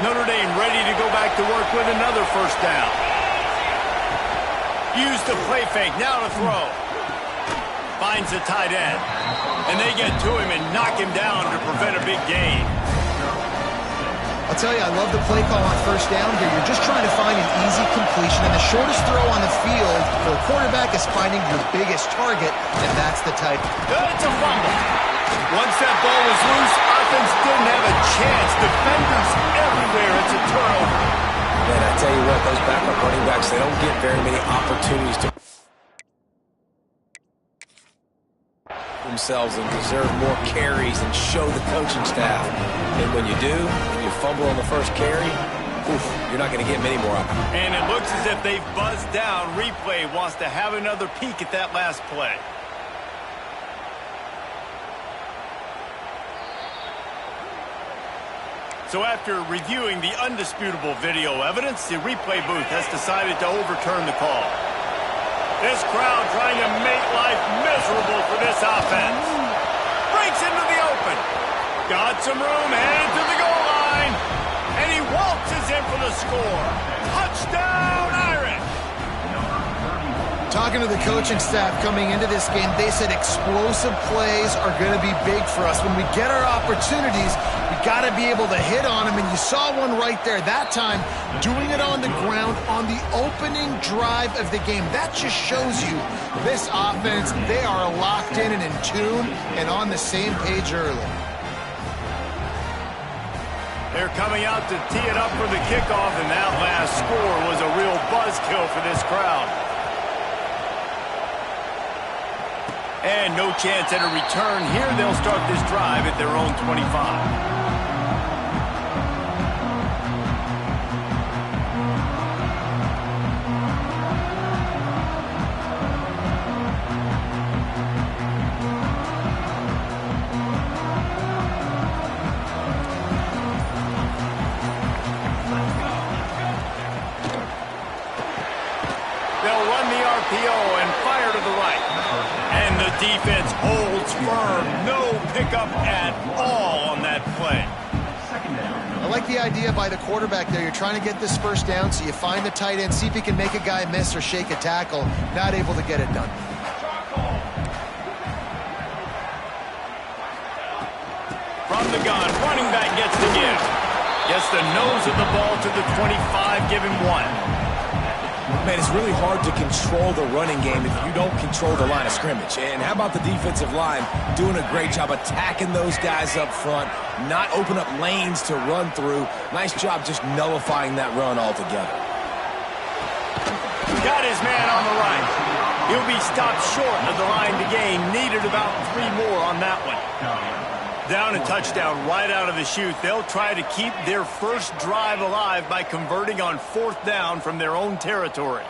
Notre Dame ready to go back to work with another first down. Use the play fake, now to throw. Finds the tight end. And they get to him and knock him down to prevent a big gain. I'll tell you, I love the play call on first down here. You're just trying to find an easy completion, and the shortest throw on the field for a quarterback is finding your biggest target, and that's the tight end. It's a fumble. Once that ball was loose, offense didn't have a chance. Defenders everywhere. It's a turnover. Man, I tell you what, those backup running backs, they don't get very many opportunities to themselves and deserve more carries and show the coaching staff. And when you do, and you fumble on the first carry, you're not going to get many more opportunities. And it looks as if they've buzzed down. Replay wants to have another peek at that last play. So after reviewing the undisputable video evidence, the replay booth has decided to overturn the call. This crowd trying to make life miserable for this offense. Breaks into the open. Got some room, headed to the goal line. And he waltzes in for the score. Touchdown, Irish! Talking to the coaching staff coming into this game, they said explosive plays are going to be big for us. When we get our opportunities, we got to be able to hit on them, and you saw one right there that time, doing it on the ground on the opening drive of the game. That just shows you this offense, they are locked in and in tune and on the same page early. They're coming out to tee it up for the kickoff, and that last score was a real buzzkill for this crowd. And no chance at a return here. They'll start this drive at their own 25. They'll run the RPO and fire to the right. And the defense holds firm. No pickup at all on that play. I like the idea by the quarterback there. You're trying to get this first down, so you find the tight end, see if he can make a guy miss or shake a tackle. Not able to get it done. From the gun, running back gets the give. Gets the nose of the ball to the 25, give him one. Man, it's really hard to control the running game if you don't control the line of scrimmage. And how about the defensive line doing a great job attacking those guys up front, not open up lanes to run through. Nice job just nullifying that run altogether. Got his man on the right. He'll be stopped short of the line to gain. Needed about 3 more on that one. Down a touchdown right out of the chute. They'll try to keep their first drive alive by converting on 4th down from their own territory.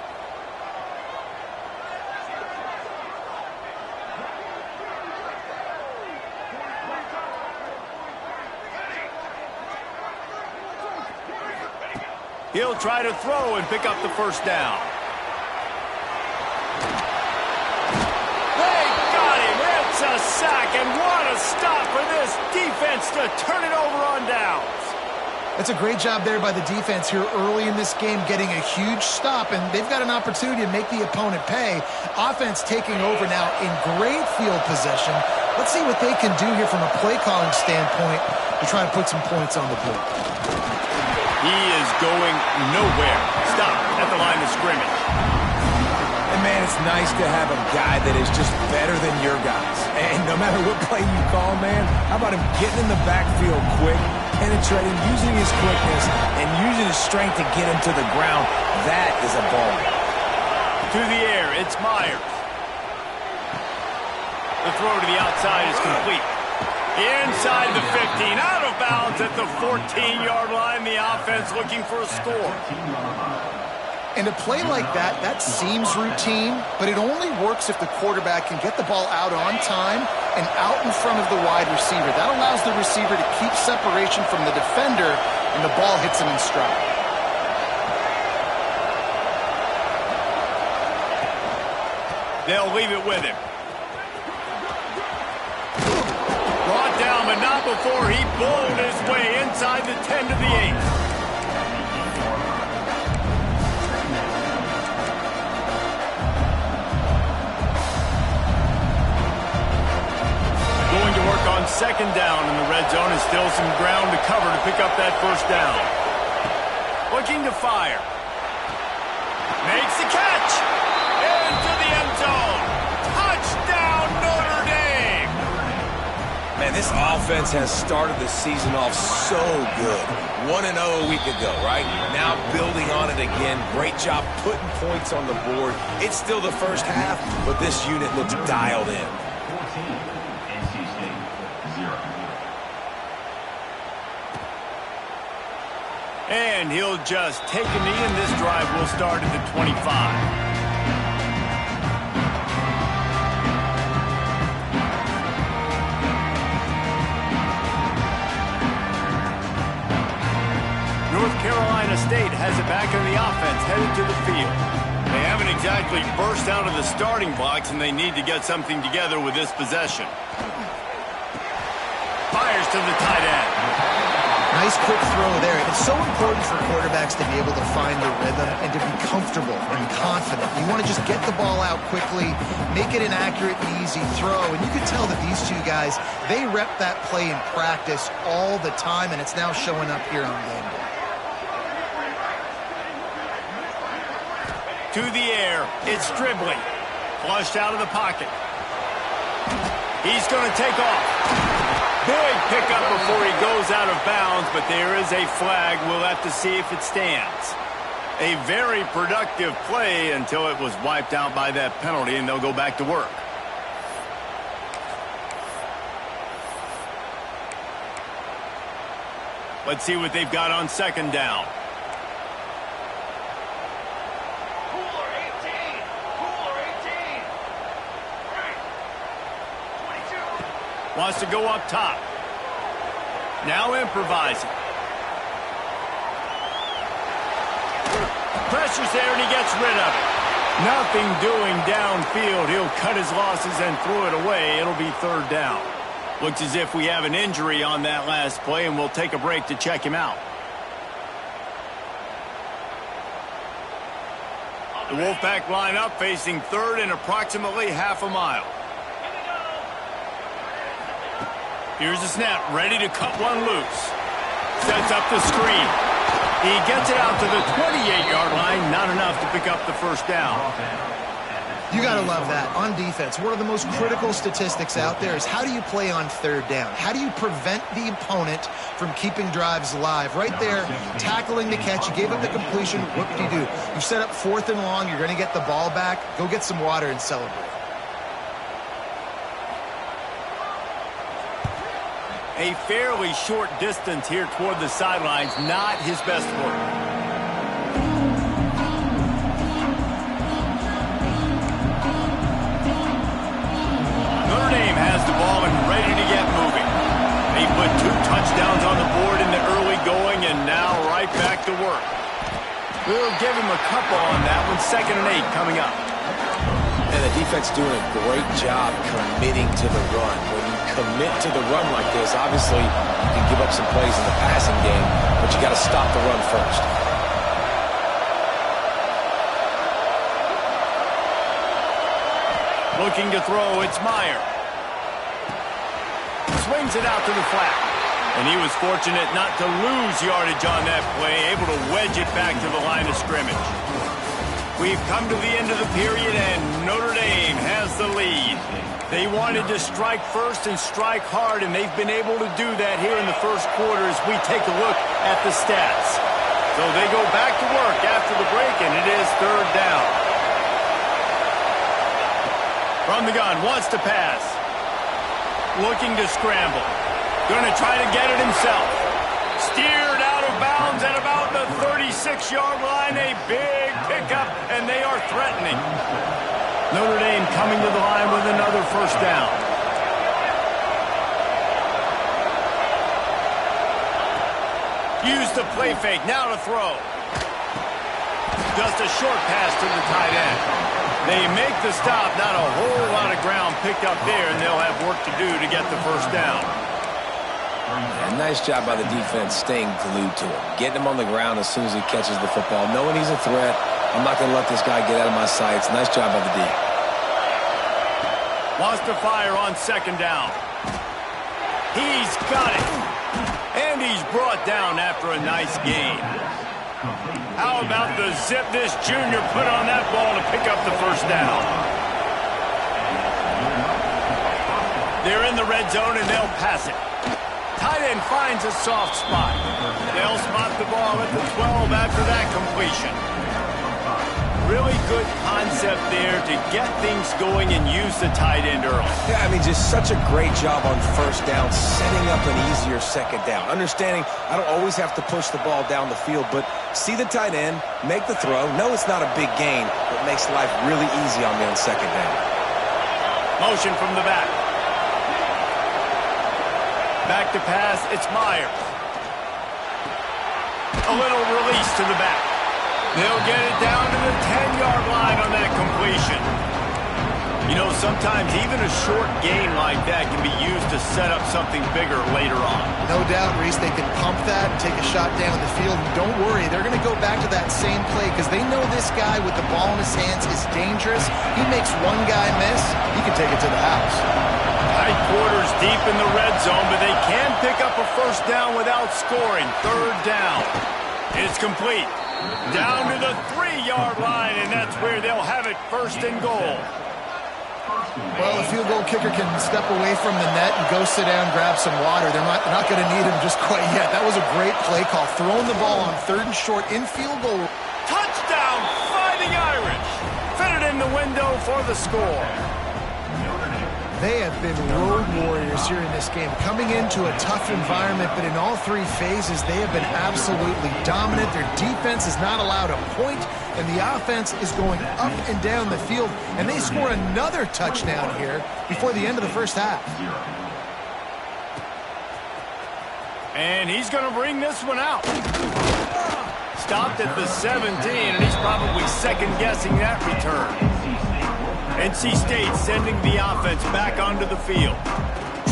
He'll try to throw and pick up the first down. It's a sack, and what a stop for this defense to turn it over on downs. That's a great job there by the defense here early in this game, getting a huge stop, and they've got an opportunity to make the opponent pay. Offense taking over now in great field possession. Let's see what they can do here from a play calling standpoint to try to put some points on the board. He is going nowhere. Stop at the line of scrimmage. And man, it's nice to have a guy that is just better than your guys. And no matter what play you call, man, how about him getting in the backfield quick, penetrating, using his quickness, and using his strength to get him to the ground? That is a ball. To the air, it's Myers. The throw to the outside is complete. Inside the 15, out of bounds at the 14-yard line. The offense looking for a score. And a play like that, that seems routine, but it only works if the quarterback can get the ball out on time and out in front of the wide receiver. That allows the receiver to keep separation from the defender, and the ball hits him in stride. They'll leave it with him. Brought down, but not before he bowled his way inside the 10 to the 8. second down in the red zone and still some ground to cover to pick up that first down. Looking to fire. Makes the catch. Into the end zone. Touchdown, Notre Dame. Man, this offense has started the season off so good. 1-0 a week ago, right? Now building on it again. Great job putting points on the board. It's still the first half, but this unit looks dialed in. And he'll just take a knee, and this drive will start at the 25. North Carolina State has it back in the offense, headed to the field. They haven't exactly burst out of the starting blocks, and they need to get something together with this possession. Fires to the tight end. Nice quick throw there. It's so important for quarterbacks to be able to find the rhythm and to be comfortable and confident. You want to just get the ball out quickly, make it an accurate and easy throw. And you can tell that these two guys, they rep that play in practice all the time, and it's now showing up here on game day. To the air. It's dribbling. Flushed out of the pocket. He's going to take off. Big pickup before he goes out of bounds, but there is a flag. We'll have to see if it stands. A very productive play until it was wiped out by that penalty, and they'll go back to work. Let's see what they've got on second down. Wants to go up top. Now improvising. Pressure's there and he gets rid of it. Nothing doing downfield. He'll cut his losses and throw it away. It'll be third down. Looks as if we have an injury on that last play, and we'll take a break to check him out. The Wolfpack line up facing third and approximately half a mile. Here's the snap, ready to cut one loose. Sets up the screen. He gets it out to the 28-yard line, not enough to pick up the first down. You got to love that. On defense, one of the most critical statistics out there is how do you play on third down? How do you prevent the opponent from keeping drives alive? Right there, tackling the catch. You gave up the completion. What do? You set up fourth and long. You're going to get the ball back. Go get some water and celebrate. A fairly short distance here toward the sidelines, not his best work. Notre Dame has the ball and ready to get moving. They put 2 touchdowns on the board in the early going and now right back to work. We'll give him a couple on that one. 2nd and 8 coming up. And the defense doing a great job committing to the run. When you commit to the run like this, obviously you can give up some plays in the passing game, but you got to stop the run first. Looking to throw, it's Meyer. Swings it out to the flat. And he was fortunate not to lose yardage on that play, able to wedge it back to the line of scrimmage. We've come to the end of the period, and Notre Dame has the lead. They wanted to strike first and strike hard, and they've been able to do that here in the first quarter as we take a look at the stats. So they go back to work after the break, and it is third down. From the gun, wants to pass. Looking to scramble. Going to try to get it himself. Steered out of bounds at about the 36-yard line. A big pickup, and they are threatening. Notre Dame coming to the line with another first down. Use the play fake, now to throw. Just a short pass to the tight end. They make the stop, not a whole lot of ground picked up there, and they'll have work to do to get the first down. And nice job by the defense staying glued to him. Getting him on the ground as soon as he catches the football. Knowing he's a threat, I'm not going to let this guy get out of my sights. Nice job by the D. Wants to fire on second down. He's got it. And he's brought down after a nice gain. How about the zip this junior put on that ball to pick up the first down? They're in the red zone, and they'll pass it. Tight end finds a soft spot. They'll spot the ball at the 12 after that completion. Really good concept there to get things going and use the tight end early. Yeah, I mean, just such a great job on first down, setting up an easier second down. Understanding I don't always have to push the ball down the field, but see the tight end, make the throw. No, it's not a big gain, but makes life really easy on me on second down. Motion from the back. Back to pass, it's Myers. A little release to the back. They'll get it down to the 10-yard line on that completion. You know, sometimes even a short gain like that can be used to set up something bigger later on. No doubt, Reese, they can pump that and take a shot down the field. And don't worry, they're going to go back to that same play because they know this guy with the ball in his hands is dangerous. He makes one guy miss, he can take it to the house. Tight quarters deep in the red zone, but they can pick up a first down without scoring. Third down. It's complete. Down to the 3-yard line, and that's where they'll have it, first and goal. Well, the field goal kicker can step away from the net and go sit down, grab some water. They're not going to need him just quite yet. That was a great play call. Throwing the ball on 3rd and short in field goal. Touchdown, Fighting Irish. Fitted in the window for the score. They have been road warriors here in this game, coming into a tough environment, but in all 3 phases, they have been absolutely dominant. Their defense is not allowed a point, and the offense is going up and down the field, and they score another touchdown here before the end of the first half. And he's going to bring this one out. Stopped at the 17, and he's probably second-guessing that return. NC State sending the offense back onto the field.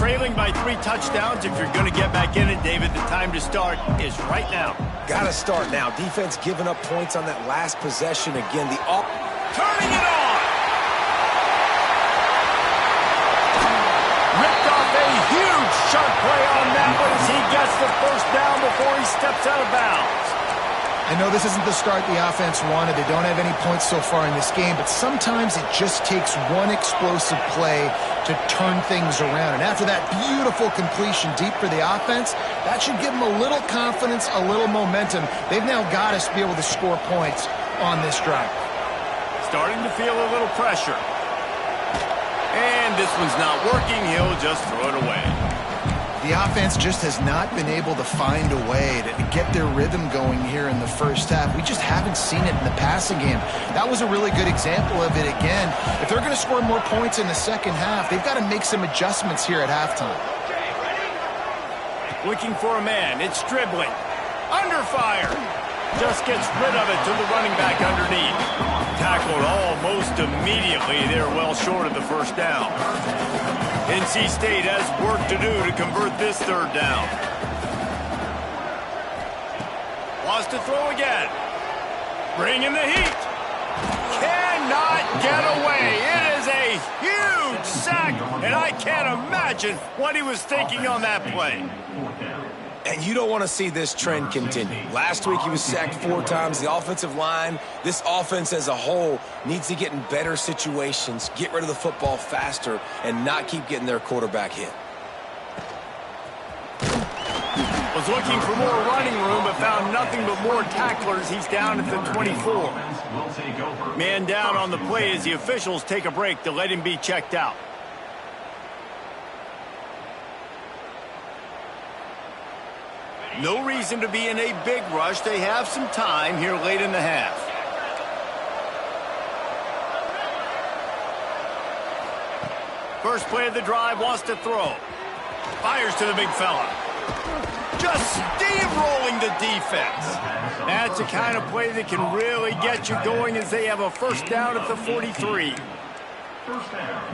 Trailing by 3 touchdowns. If you're going to get back in it, David, the time to start is right now. Got to start now. Defense giving up points on that last possession. Again, turning it on. Ripped off a huge sharp play on that one as he gets the first down before he steps out of bounds. I know this isn't the start the offense wanted. They don't have any points so far in this game, but sometimes it just takes one explosive play to turn things around. And after that beautiful completion deep for the offense, that should give them a little confidence, a little momentum. They've now got us to be able to score points on this drive. Starting to feel a little pressure. And this one's not working. He'll just throw it away. The offense just has not been able to find a way to get their rhythm going here in the first half. We just haven't seen it in the passing game. That was a really good example of it again. If they're going to score more points in the second half, they've got to make some adjustments here at halftime. Looking for a man. It's dribbling. Under fire. Just gets rid of it to the running back underneath. Tackled almost immediately. They're well short of the first down. NC State has work to do to convert this third down. Wants to throw again. Bringing the heat. Cannot get away. It is a huge sack, and I can't imagine what he was thinking on that play. And you don't want to see this trend continue. Last week he was sacked 4 times. The offensive line, this offense as a whole, needs to get in better situations, get rid of the football faster, and not keep getting their quarterback hit. Was looking for more running room, but found nothing but more tacklers. He's down at the 24. Man down on the play as the officials take a break to let him be checked out. No reason to be in a big rush. They have some time here late in the half. First play of the drive, wants to throw. Fires to the big fella. Just steamrolling the defense. That's the kind of play that can really get you going as they have a first down at the 43.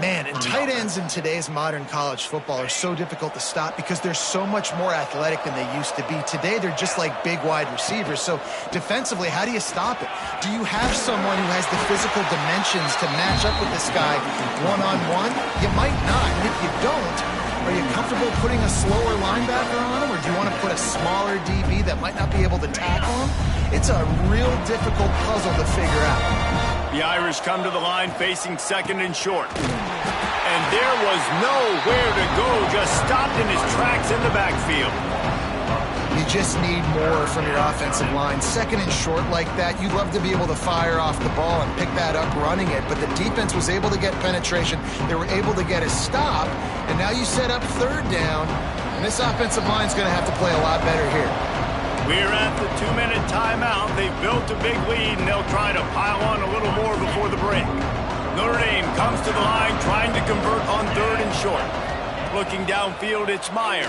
Man, and tight ends in today's modern college football are so difficult to stop because they're so much more athletic than they used to be. Today, they're just like big wide receivers. So defensively, how do you stop it? Do you have someone who has the physical dimensions to match up with this guy one-on-one? You might not. And if you don't, Are you comfortable putting a slower linebacker on him, or do you want to put a smaller DB that might not be able to tackle him? It's a real difficult puzzle to figure out. The Irish come to the line facing second and short. And there was nowhere to go, just stopped in his tracks in the backfield. You just need more from your offensive line. Second and short like that, you'd love to be able to fire off the ball and pick that up running it, but the defense was able to get penetration. They were able to get a stop, and now you set up third down, and this offensive line's going to have to play a lot better here. We're at the 2-minute timeout. They've built a big lead, and they'll try to pile on a little more before the break. Notre Dame comes to the line, trying to convert on third and short. Looking downfield, it's Meyer.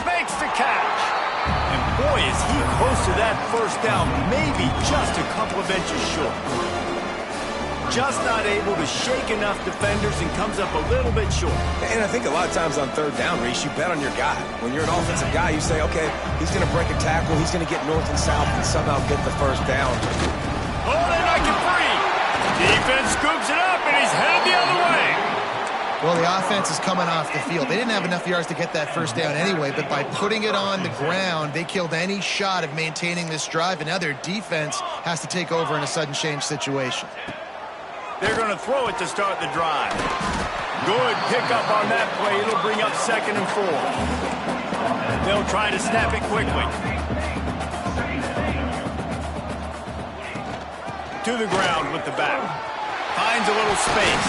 Makes the catch. And boy, is he close to that first down, maybe just a couple of inches short. Just not able to shake enough defenders and comes up a little bit short. And I think a lot of times on third down, Reese, you bet on your guy. When you're an offensive guy, you say, okay, he's going to break a tackle, he's going to get north and south and somehow get the first down. Oh, they knock it free. Defense scoops it up, and he's headed the other way. Well, the offense is coming off the field. They didn't have enough yards to get that first down anyway, but by putting it on the ground, they killed any shot of maintaining this drive, and now their defense has to take over in a sudden change situation. They're going to throw it to start the drive. Good pickup on that play. It'll bring up second and 4. They'll try to snap it quickly. To the ground with the back. Finds a little space.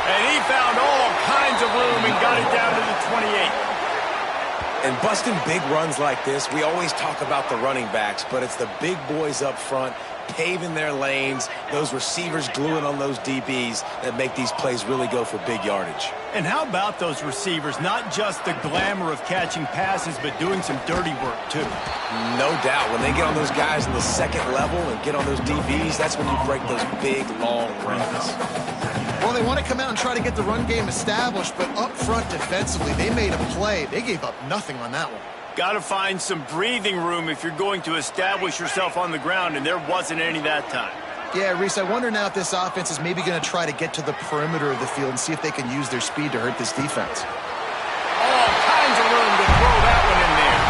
And he found all kinds of room and got it down to the 28. And busting big runs like this, we always talk about the running backs, but it's the big boys up front paving their lanes, those receivers gluing on those DBs that make these plays really go for big yardage. And how about those receivers? Not just the glamour of catching passes, but doing some dirty work, too. No doubt. When they get on those guys in the second level and get on those DBs, that's when you break those big, long runs. Well, they want to come out and try to get the run game established, but up front defensively, they made a play. They gave up nothing on that one. Got to find some breathing room if you're going to establish yourself on the ground, and there wasn't any that time. Yeah, Reese, I wonder now if this offense is maybe going to try to get to the perimeter of the field and see if they can use their speed to hurt this defense. All kinds of room to throw that one in there.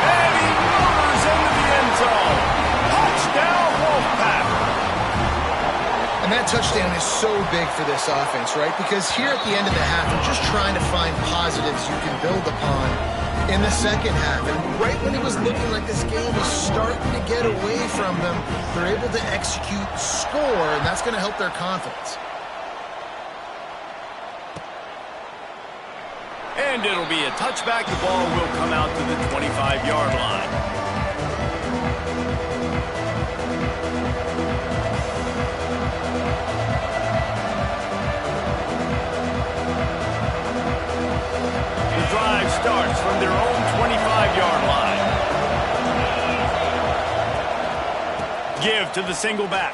And he motors into the end zone. Touchdown, Wolfpack. And that touchdown is so big for this offense, right? Because here at the end of the half, they're just trying to find positives you can build upon in the second half. And right when it was looking like this game was starting to get away from them, they're able to execute, score, and that's going to help their confidence. And it'll be a touchback. The ball will come out to the 25-yard line. Drive starts from their own 25-yard line. Give to the single back.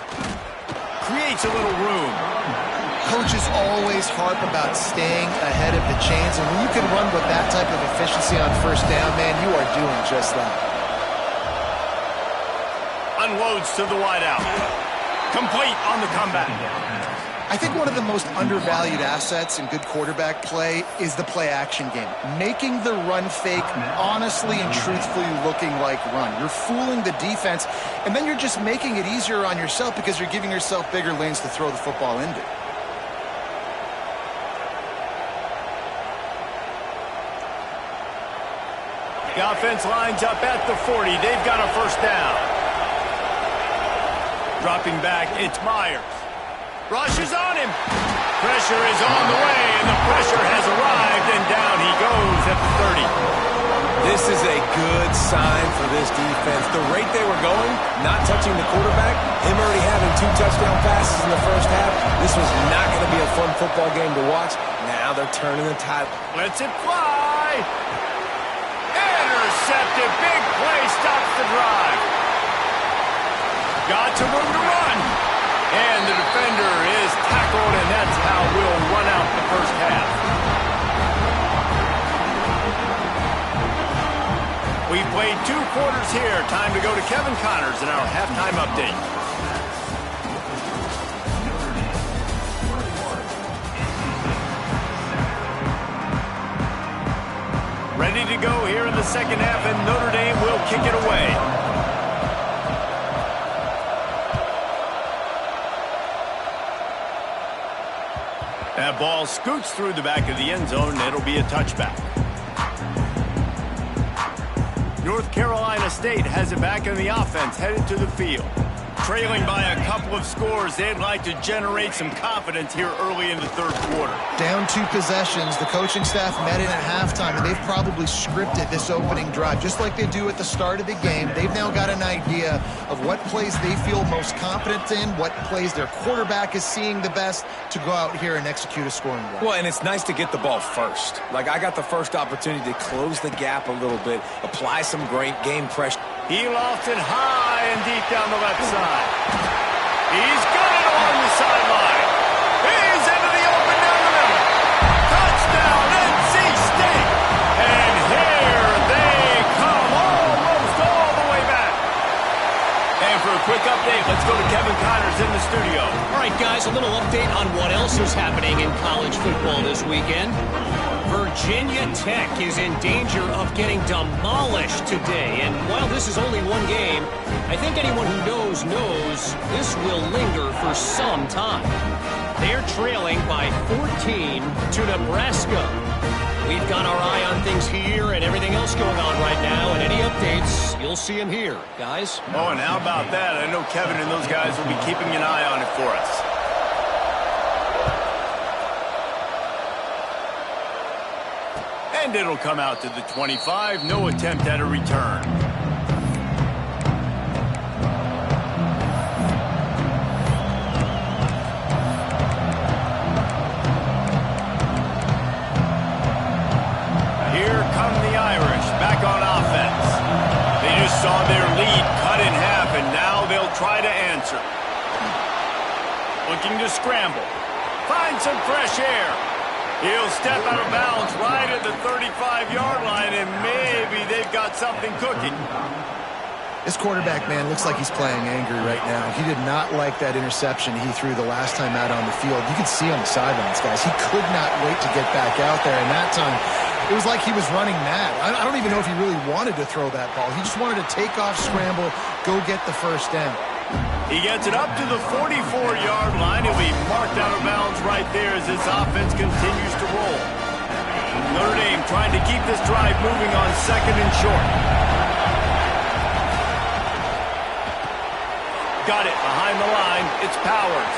Creates a little room. Coaches always harp about staying ahead of the chains, and when you can run with that type of efficiency on first down, man, you are doing just that. Unloads to the wideout. Complete on the comeback. I think one of the most undervalued assets in good quarterback play is the play-action game. Making the run fake honestly and truthfully looking like run. You're fooling the defense, and then you're just making it easier on yourself because you're giving yourself bigger lanes to throw the football into. The offense lines up at the 40. They've got a first down. Dropping back, it's Myers. Rushes on him. Pressure is on the way, and the pressure has arrived, and down he goes at the 30. This is a good sign for this defense. The rate they were going, not touching the quarterback, him already having 2 touchdown passes in the first half, this was not going to be a fun football game to watch. Now they're turning the tide. Lets it fly. Intercepted. Big play stops the drive. Got some room to run. And the defender is tackled, and that's how we'll run out the first half. We've played 2 quarters here. Time to go to Kevin Connors in our halftime update. to go here in the second half, and Notre Dame will kick it away. That ball scoots through the back of the end zone, and it'll be a touchback. North Carolina State has it back in the offense, headed to the field. Trailing by a couple of scores, they'd like to generate some confidence here early in the third quarter. Down 2 possessions. The coaching staff met in at halftime, and they've probably scripted this opening drive, just like they do at the start of the game. They've now got an idea of what plays they feel most confident in, what plays their quarterback is seeing the best to go out here and execute a scoring drive. Well, and it's nice to get the ball first. Like, I got the first opportunity to close the gap a little bit, apply some great game pressure. He lofts it high and deep down the left side. He's got it along the sideline. He's into the open down the middle. Touchdown, NC State. And here they come almost all the way back. And for a quick update, let's go to Kevin Connors in the studio. All right, guys, a little update on what else is happening in college football this weekend. Virginia Tech is in danger of getting demolished today. And while this is only one game, I think anyone who knows this will linger for some time. They're trailing by 14 to Nebraska. We've got our eye on things here and everything else going on right now. And any updates, you'll see them here, guys. Oh, and how about that? I know Kevin and those guys will be keeping an eye on it for us. And it'll come out to the 25. No attempt at a return. Here come the Irish back on offense. They just saw their lead cut in half, and now they'll try to answer. Looking to scramble. Find some fresh air. He'll step out of bounds right at the 35-yard line, and maybe they've got something cooking. This quarterback, man, looks like he's playing angry right now. He did not like that interception he threw the last time out on the field. You can see on the sidelines, guys. He could not wait to get back out there, and that time it was like he was running mad. I don't even know if he really wanted to throw that ball. He just wanted to take off, scramble, go get the first down. He gets it up to the 44-yard line. He'll be marked out of bounds right there as this offense continues to roll. Notre Dame trying to keep this drive moving on second and short. Got it behind the line. It's Powers.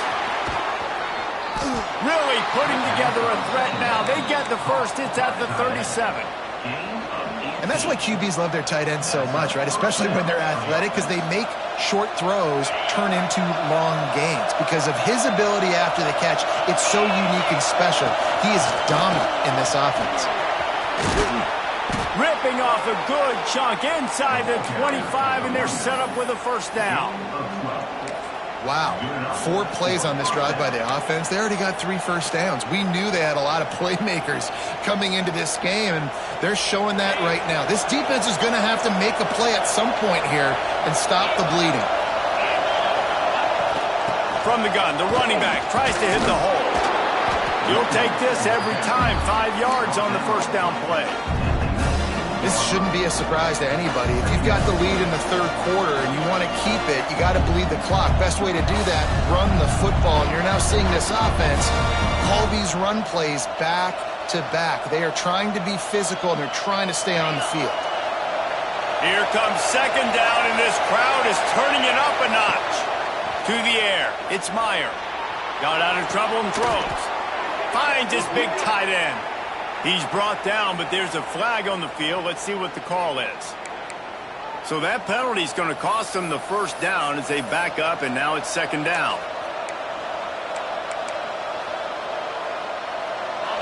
Really putting together a threat now. They get the first. It's at the 37. And that's why QBs love their tight ends so much, right? Especially when they're athletic, because they make short throws turn into long gains. Because of his ability after the catch, it's so unique and special. He is dominant in this offense. Ripping off a good chunk inside the 25, and they're set up with a first down. Wow, 4 plays on this drive by the offense. They already got 3 first downs. We knew they had a lot of playmakers coming into this game, and they're showing that right now. This defense is going to have to make a play at some point here and stop the bleeding. From the gun, the running back tries to hit the hole. You'll take this every time. 5 yards on the first down play. This shouldn't be a surprise to anybody. If you've got the lead in the third quarter and you want to keep it, you got to bleed the clock. Best way to do that, run the football. And you're now seeing this offense call these run plays back to back. They are trying to be physical, and they're trying to stay on the field. Here comes second down, and this crowd is turning it up a notch. To the air, it's Meyer. Got out of trouble and throws. Finds his big tight end. He's brought down, but there's a flag on the field. Let's see what the call is. So that penalty is going to cost them the first down as they back up, and now it's second down.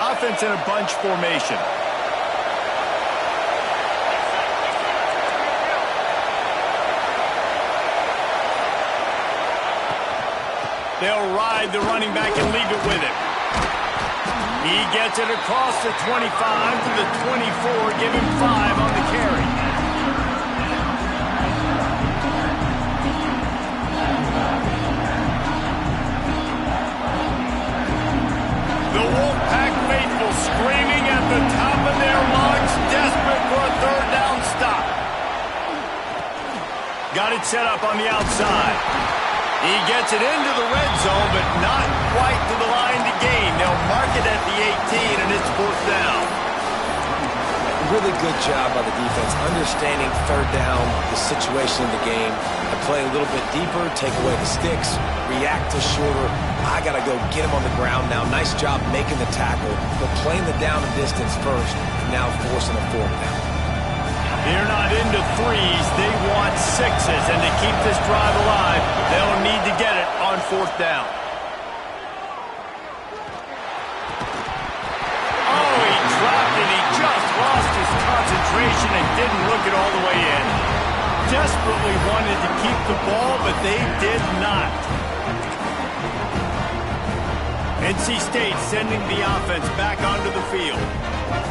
Offense in a bunch formation. They'll ride the running back and leave it with him. He gets it across the 25 to the 24, give him 5 on the carry. The Wolfpack faithful screaming at the top of their lungs, desperate for a Got it set up on the outside. He gets it into the red zone, but not quite to the line to gain. They'll mark it at the 18, and it's 4th down. Really good job by the defense, understanding 3rd down, the situation of the game. I play a little bit deeper, take away the sticks, react to shorter. I got to go get him on the ground now. Nice job making the tackle, but playing the down and distance first, now forcing a 4th down. They're not into 3s. They want 6s, and to keep this drive alive, they'll need to get it on 4th down. Oh, he dropped it. He just lost his concentration and didn't look it all the way in. Desperately wanted to keep the ball, but they did not. NC State sending the offense back onto the field.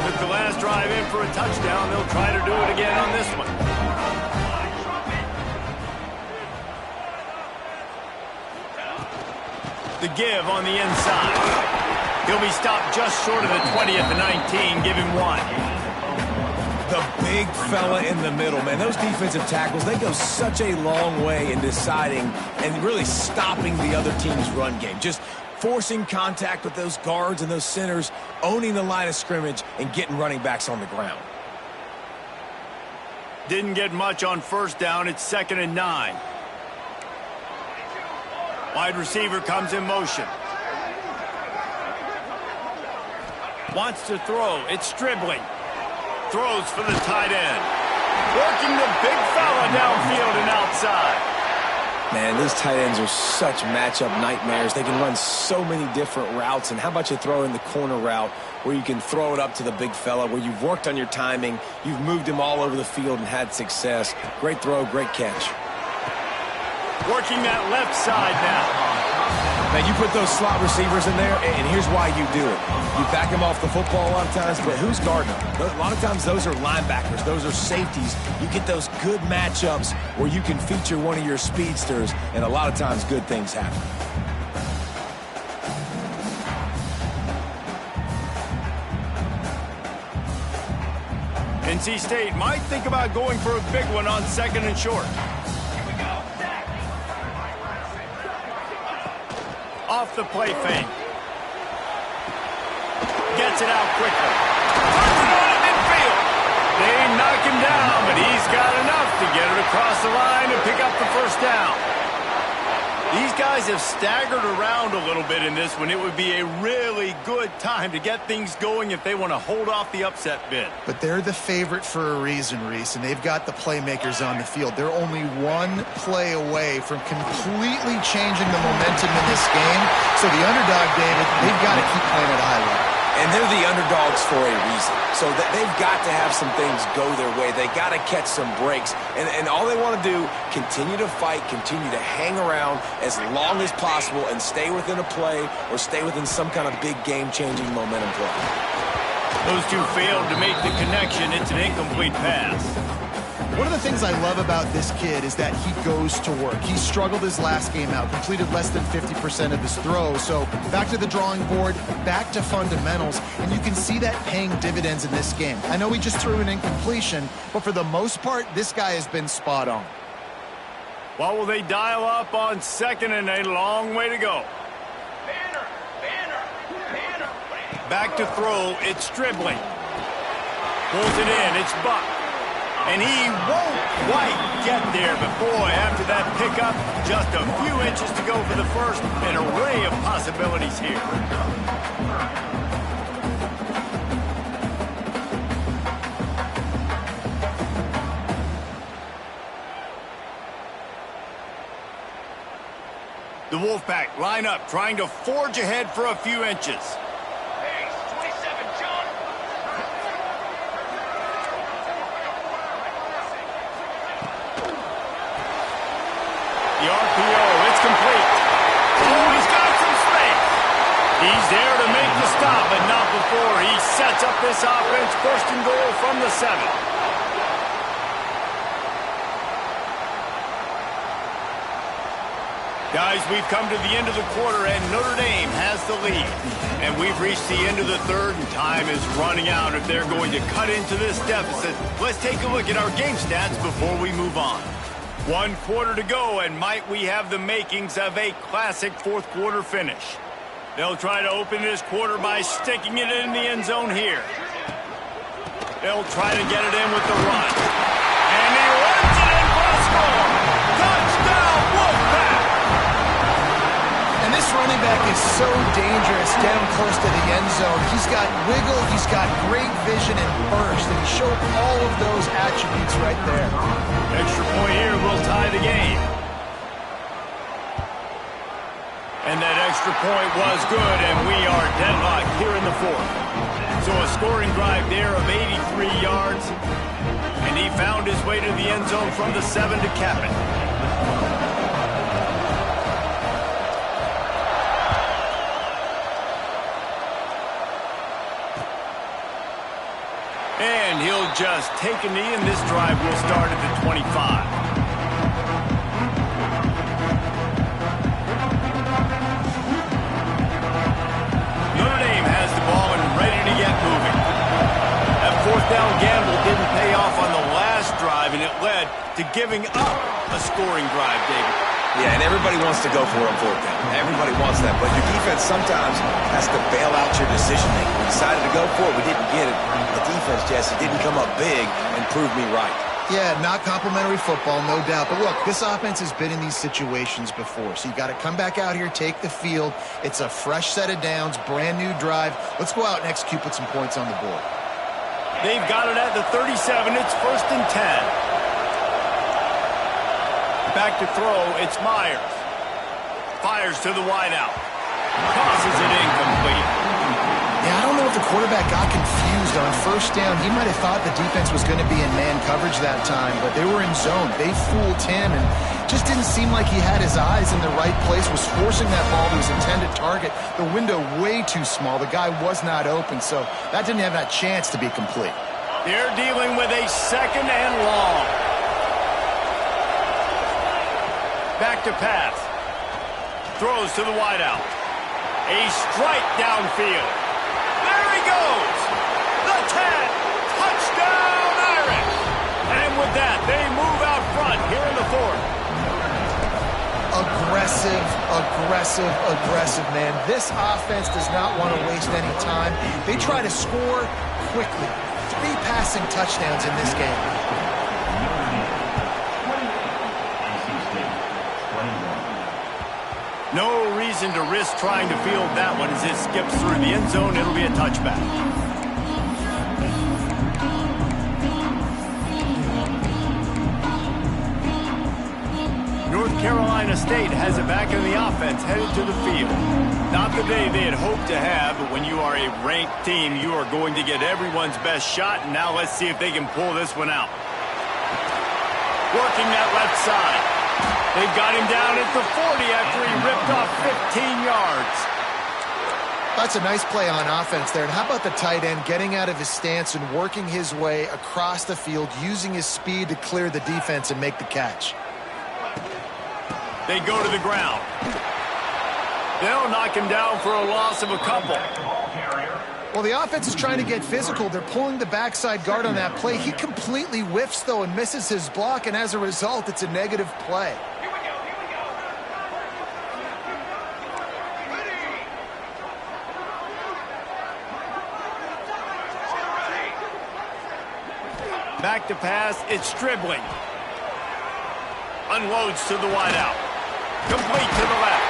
Took the last drive in for a touchdown. They'll try to do it again on this one. The give on the inside. He'll be stopped just short of the 20 at the 19. Give him 1. The big fella in the middle, man. Those defensive tackles, they go such a long way in deciding and really stopping the other team's run game. Just forcing contact with those guards and those centers, owning the line of scrimmage, and getting running backs on the ground. Didn't get much on 1st down. It's 2nd and 9. Wide receiver comes in motion. Wants to throw. It's Stribling. Throws for the tight end. Working the big fella downfield and outside. Man, these tight ends are such matchup nightmares. They can run so many different routes. And how about you throw in the corner route where you can throw it up to the big fella, where you've worked on your timing, you've moved him all over the field and had success. Great throw, great catch. Working that left side now. Now, you put those slot receivers in there, and here's why you do it. You back them off the football a lot of times, but who's guarding them? A lot of times those are linebackers. Those are safeties. You get those good matchups where you can feature one of your speedsters, and a lot of times good things happen. NC State might think about going for a big one on 2nd and short. Off the play fake. Gets it out quickly. Puts it on at midfield. They knock him down, but he's got enough to get it across the line and pick up the 1st down. These guys have staggered around a little bit in this one. It would be a really good time to get things going if they want to hold off the upset bid. But they're the favorite for a reason, Reese, and they've got the playmakers on the field. They're only one play away from completely changing the momentum in this game. So the underdog, David, they've got to keep playing at a high level. And they're the underdogs for a reason. So they've got to have some things go their way. They got to catch some breaks. And all they want to do, continue to fight, continue to hang around as long as possible and stay within a play or stay within some kind of big game-changing momentum play. Those two failed to make the connection. It's an incomplete pass. One of the things I love about this kid is that he goes to work. He struggled his last game out, completed less than 50% of his throws. So back to the drawing board, back to fundamentals, and you can see that paying dividends in this game. I know he just threw an incompletion, but for the most part, this guy has been spot on. What will they dial up on 2nd and a long way to go? Back to throw, it's Stribling. Pulls it in, it's Buck. And he won't quite get there, but boy, after that pickup, just a few inches to go for the 1st. An array of possibilities here. The Wolfpack line up, trying to forge ahead for a few inches. The RPO, it's complete. Oh, he's got some space. He's there to make the stop, but not before he sets up this offense. 1st and goal from the 7. Guys, we've come to the end of the quarter, and Notre Dame has the lead. And we've reached the end of the 3rd, and time is running out if they're going to cut into this deficit. Let's take a look at our game stats before we move on. 1 quarter to go, and might we have the makings of a classic fourth quarter finish. They'll try to open this quarter by sticking it in the end zone here. They'll try to get it in with the run. And he runs it in for a score. Touchdown, Wolfpack! And this running back is so dangerous down close to the end zone. He's got wiggle, he's got great vision and burst, and he showed all of those attributes right there. Extra point here will tie the game. And that extra point was good, and we are deadlocked here in the fourth. So a scoring drive there of 83 yards, and he found his way to the end zone from the 7 to cap it. And he'll just take a knee, and this drive will start at the 25. Notre Dame has the ball and ready to get moving. That fourth down gamble didn't pay off on the last drive, and it led to giving up a scoring drive, David. Yeah, and everybody wants to go for it on fourth down. Everybody wants that, but your defense sometimes has to bail out your decision-making. We decided to go for it. We didn't get it. The defense, Jesse, didn't come up big and prove me right. Yeah, not complimentary football, no doubt. But look, this offense has been in these situations before, so you got to come back out here, take the field. It's a fresh set of downs, brand new drive. Let's go out and execute, put some points on the board. They've got it at the 37. It's 1st and 10. Back to throw, it's Myers. Fires to the wideout. Tosses it incomplete. Yeah, I don't know if the quarterback got confused on first down. He might have thought the defense was going to be in man coverage that time, but they were in zone. They fooled him and just didn't seem like he had his eyes in the right place, was forcing that ball to his intended target. The window way too small. The guy was not open, so that didn't have that chance to be complete. They're dealing with a 2nd and long. Back to pass. Throws to the wideout. A strike downfield. There he goes. The 10. Touchdown, Irish. And with that, they move out front here in the fourth. Aggressive, man. This offense does not want to waste any time. They try to score quickly. 3 passing touchdowns in this game. No reason to risk trying to field that one as it skips through the end zone. It'll be a touchback. North Carolina State has it back in the offense, headed to the field. Not the day they had hoped to have, but when you are a ranked team, you are going to get everyone's best shot, and now let's see if they can pull this one out. Working that left side. They've got him down at the 40 after he ripped off 15 yards. That's a nice play on offense there. And how about the tight end getting out of his stance and working his way across the field, using his speed to clear the defense and make the catch. They go to the ground. They'll knock him down for a loss of a couple. Well, the offense is trying to get physical. They're pulling the backside guard on that play. He completely whiffs, though, and misses his block, and as a result, it's a negative play. Back to pass, it's Stribling. Unloads to the wideout. Complete to the left.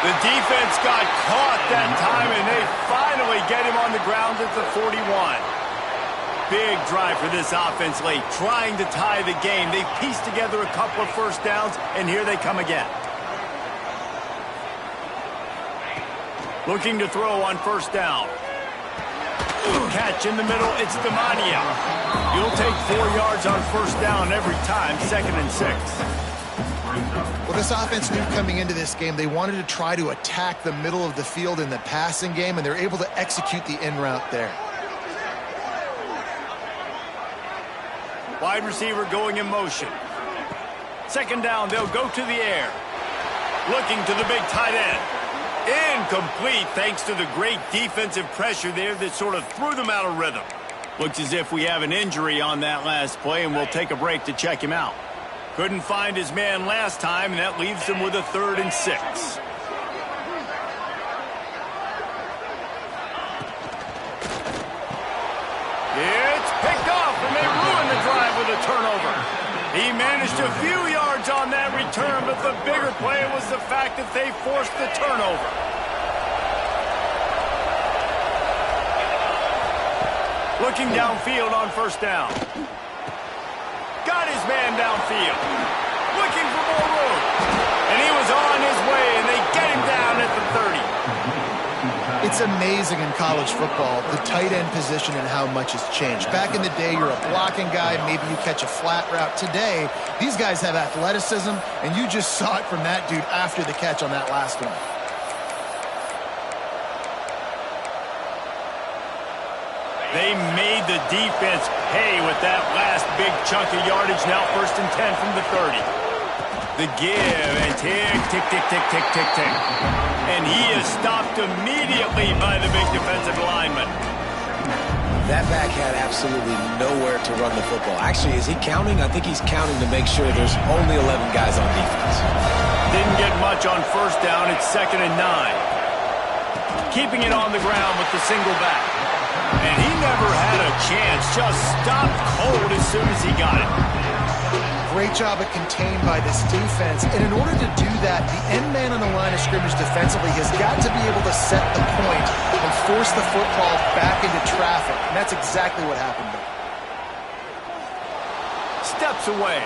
The defense got caught that time, and they finally get him on the ground at the 41. Big drive for this offense late, trying to tie the game. They pieced together a couple of first downs, and here they come again. Looking to throw on first down. Catch in the middle, it's Demania. You'll take 4 yards on first down every time, 2nd and 6. Well, this offense knew coming into this game they wanted to try to attack the middle of the field in the passing game, and they're able to execute the in route there. Wide receiver going in motion. 2nd down, they'll go to the air. Looking to the big tight end. Incomplete thanks to the great defensive pressure there that sort of threw them out of rhythm. Looks as if we have an injury on that last play, and we'll take a break to check him out. Couldn't find his man last time, and that leaves him with a 3rd and 6. It's picked off, and they ruin the drive with a turnover. He managed a few yards on that return, but the bigger play was the fact that they forced the turnover. Looking downfield on 1st down. Got his man downfield. Looking for more room. And he was on his way, and they get him down at the 30. It's amazing in college football, the tight end position and how much has changed. Back in the day, you're a blocking guy, maybe you catch a flat route. Today, these guys have athleticism, and you just saw it from that dude after the catch on that last one. They made the defense pay with that last big chunk of yardage. Now 1st and 10 from the 30. The give, and tick, tick, tick, tick, tick, tick, tick. And he is stopped immediately by the big defensive lineman. That back had absolutely nowhere to run the football. Actually, is he counting? I think he's counting to make sure there's only 11 guys on defense. Didn't get much on 1st down. It's 2nd and 9. Keeping it on the ground with the single back. And he never had a chance. Just stopped cold as soon as he got it. Great job of contained by this defense. And in order to do that, the end man on the line of scrimmage defensively has got to be able to set the point and force the football back into traffic. And that's exactly what happened there. Steps away.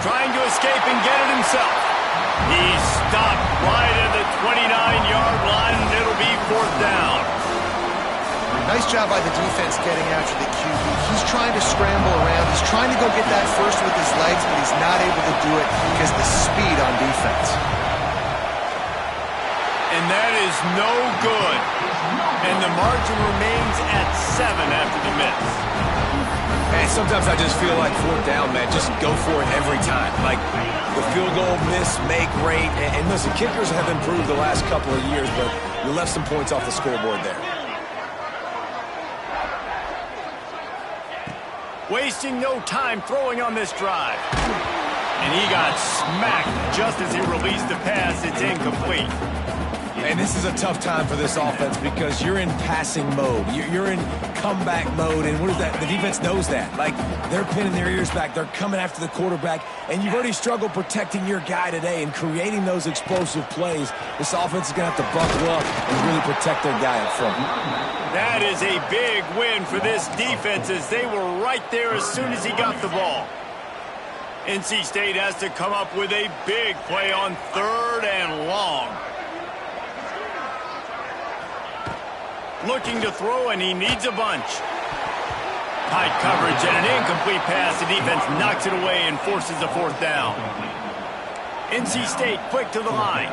Trying to escape and get it himself. He's stopped right at the 29-yard line, and it'll be 4th down. Nice job by the defense getting after the QB. He's trying to scramble around. He's trying to go get that first with his legs, but he's not able to do it because of the speed on defense. And that is no good. And the margin remains at 7 after the miss. Man, sometimes I just feel like 4th down, man. Just go for it every time. Like the field goal miss, make rate. And listen, kickers have improved the last couple of years, but you left some points off the scoreboard there. Wasting no time throwing on this drive. And he got smacked just as he released the pass. It's incomplete. And this is a tough time for this offense because you're in passing mode. You're in comeback mode. And what is that? The defense knows that. Like, they're pinning their ears back. They're coming after the quarterback. And you've already struggled protecting your guy today and creating those explosive plays. This offense is going to have to buckle up and really protect their guy up front. That is a big win for this defense as they were right there as soon as he got the ball. NC State has to come up with a big play on 3rd and long. Looking to throw, and he needs a bunch. Tight coverage and an incomplete pass. The defense knocks it away and forces a 4th down. NC State quick to the line.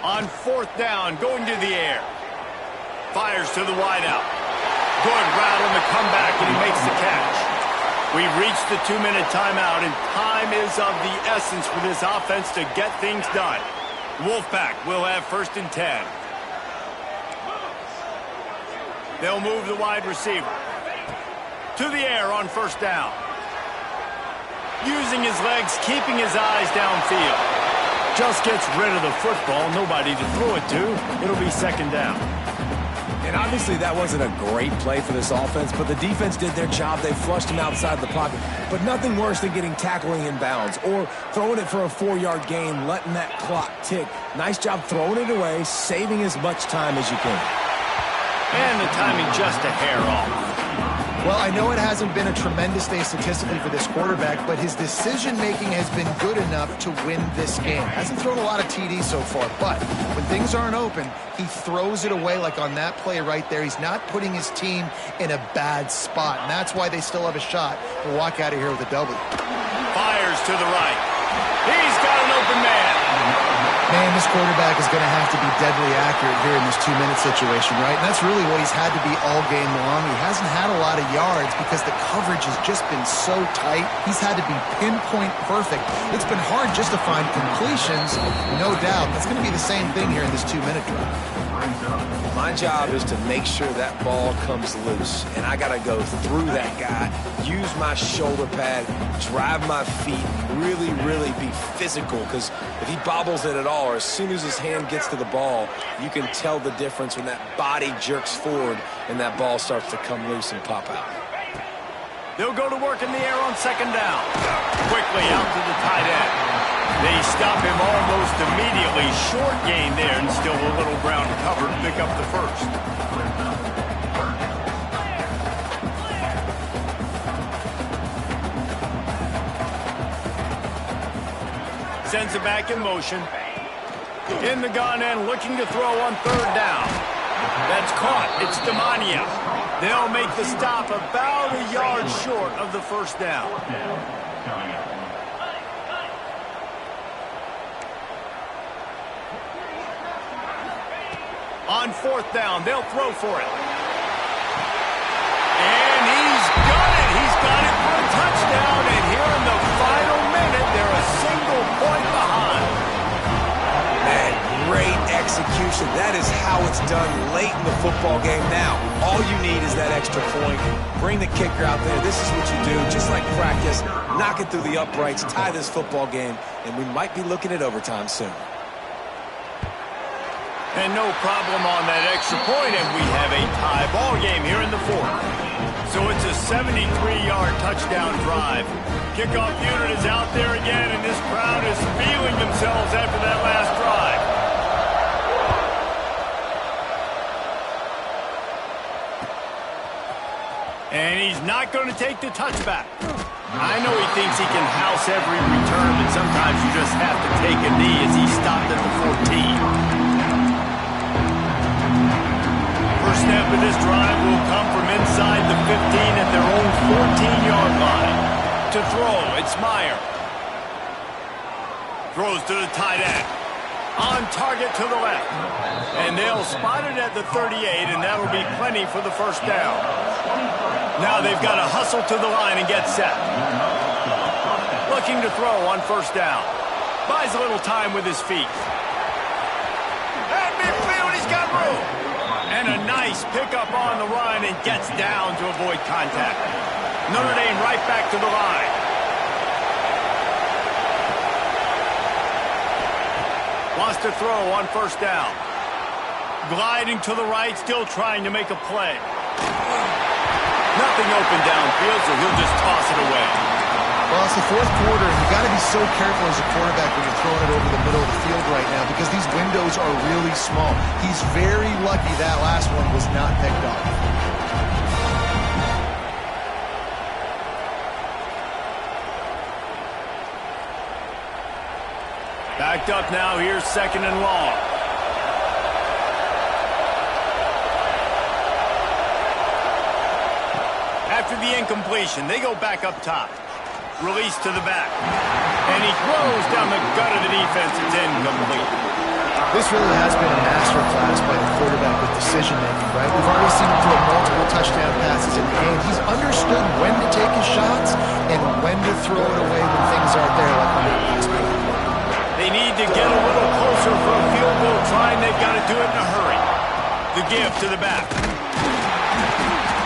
On 4th down, going to the air. Fires to the wideout. Good route on the comeback, and he makes the catch. We've reached the 2-minute timeout, and time is of the essence for this offense to get things done. Wolfpack will have 1st and 10. They'll move the wide receiver. To the air on 1st down. Using his legs, keeping his eyes downfield. Just gets rid of the football, nobody to throw it to. It'll be 2nd down. And obviously that wasn't a great play for this offense, but the defense did their job. They flushed him outside the pocket. But nothing worse than getting tackling in bounds or throwing it for a 4-yard gain, letting that clock tick. Nice job throwing it away, saving as much time as you can. And the timing just a hair off. Well, I know it hasn't been a tremendous day statistically for this quarterback, but his decision-making has been good enough to win this game. Hasn't thrown a lot of TDs so far, but when things aren't open, he throws it away like on that play right there. He's not putting his team in a bad spot, and that's why they still have a shot to walk out of here with a W. Fires to the right. He's got an open man. Man, this quarterback is going to have to be deadly accurate here in this 2-minute situation, right? And that's really what he's had to be all game long. He hasn't had a lot of yards because the coverage has just been so tight. He's had to be pinpoint perfect. It's been hard just to find completions, no doubt. That's going to be the same thing here in this 2-minute drive. My job is to make sure that ball comes loose, and I got to go through that guy, use my shoulder pad, drive my feet, really, really be physical, because if he bobbles it at all, or as soon as his hand gets to the ball, you can tell the difference when that body jerks forward and that ball starts to come loose and pop out. They'll go to work in the air on second down. Quickly out to the tight end. They stop him almost immediately. Short gain there, and still a little ground to cover to pick up the first. Sends it back in motion. In the gun and looking to throw on third down. That's caught. It's Demania. They'll make the stop about a yard short of the first down. On fourth down, they'll throw for it. And he's got it. He's got it for a touchdown. And here in the final minute, they're a single point behind. Man, great execution. That is how it's done late in the football game now. All you need is that extra point. Bring the kicker out there. This is what you do. Just like practice, knock it through the uprights, tie this football game, and we might be looking at overtime soon. And no problem on that extra point, and we have a tie ball game here in the fourth. So it's a 73-yard touchdown drive. Kickoff unit is out there again, and this crowd is feeling themselves after that last drive. And he's not going to take the touchback. I know he thinks he can house every return, but sometimes you just have to take a knee as he stopped at the 14. First snap of this drive will come from inside the 15 at their own 14-yard line. To throw, it's Meyer. Throws to the tight end. On target to the left. And they'll spot it at the 38, and that'll be plenty for the first down. Now they've got to hustle to the line and get set. Looking to throw on first down. Buys a little time with his feet. At midfield, he's got room. And a nice pickup on the run and gets down to avoid contact. Notre Dame right back to the line. Wants to throw on first down. Gliding to the right, still trying to make a play. Nothing open downfield, so he'll just toss it away. Well, it's the fourth quarter, and you've got to be so careful as a quarterback when you're throwing it over the middle of the field right now because these windows are really small. He's very lucky that last one was not picked off. Backed up now, here's second and long. After the incompletion, they go back up top. Release to the back. And he throws down the gut of the defense. It's incomplete. This really has been a masterclass by the quarterback with decision-making, right? We've already seen him throw multiple touchdown passes in the game. He's understood when to take his shots and when to throw it away when things aren't there, like on that last play. They need to get a little closer for a field goal try, and they've got to do it in a hurry. The give to the back.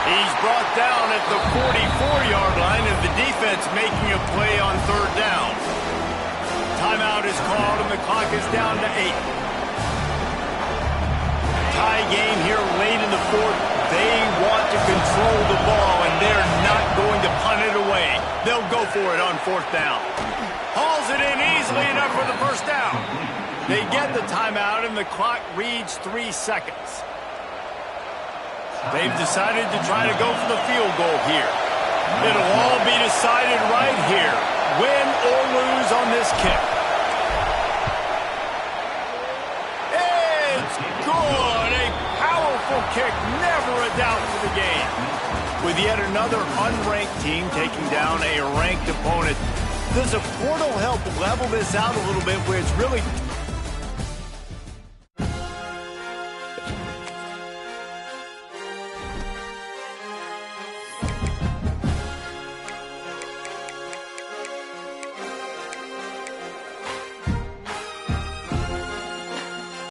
He's brought down at the 44-yard line, and the defense making a play on third down. Timeout is called, and the clock is down to 8. Tie game here late in the fourth. They want to control the ball, and they're not going to punt it away. They'll go for it on fourth down. Hauls it in easily enough for the first down. They get the timeout, and the clock reads 3 seconds. They've decided to try to go for the field goal here. It'll all be decided right here. Win or lose on this kick. It's good. A powerful kick. Never a doubt for the game. With yet another unranked team taking down a ranked opponent, Does a portal help level this out a little bit where it's really